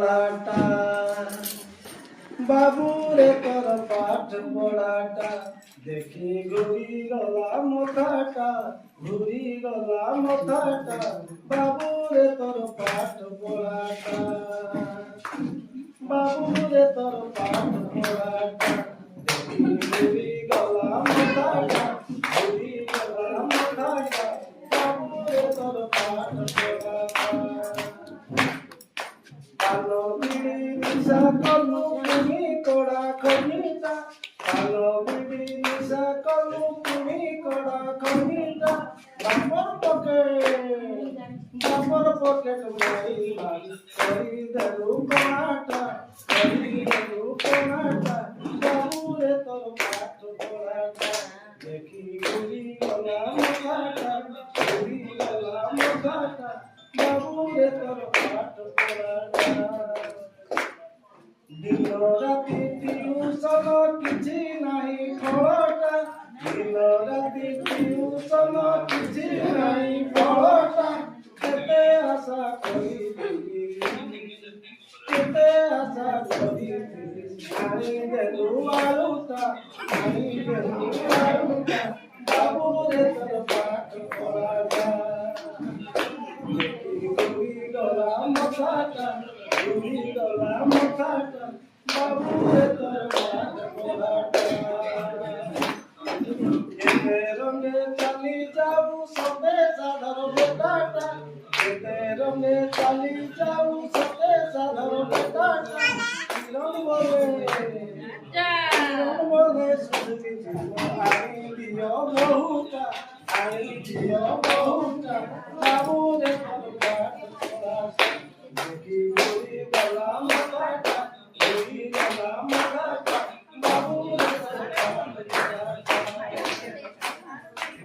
পড়াটা বাবুরে তোর পাঠ পড়াটা দেখি ঘুরি গলা মাথাটা ঘুরি গলা মাথাটা বাবুরে তোর পাঠ পড়াটা বাবুরে তোর পাঠ পড়াটা দেখি ঘুরি গলা মাথাটা ঘুরি গলা মাথাটা বাবুরে তোর পাঠ পড়াটা কালো বিড়ি নিশা কলু তুমি কড়া খনিটা কালো বিড়ি নিশা কলু তুমি কড়া খনিটা বাপর পকেট মাইলা করি দেলু কোনাটা বাবুরে তোর পাঠ পড়াটা দেখি ঘুরি গলা মাথাটা ঘুরি গলা মাথাটা বাবুরে তোর পাঠ পড়াটা দিন রাতি টিউশন কিছু নাই ফলটা দিন রাতি টিউশন কিছু নাই ফলটা কেতে আশা করি কেতে আশা করি আনি দেলু আলুটা আনি দেলু আলুটা বাবুরে তোর পাঠ পড়াটা ঘুরি গলা মাথাটা ঘুরি গলা মাথাটা বাবুরে তোর পাঠ পড়াটা এতে রঙে চালি যাও সবে সাধার বেটাটা এতে রঙে চালি যাও সবে সাধার বেটাটা রং বলে সুখী জীব আনি দিও বহুটা বাবুরে তোর পাঠ পড়াটা দেখি ঘুরি গলা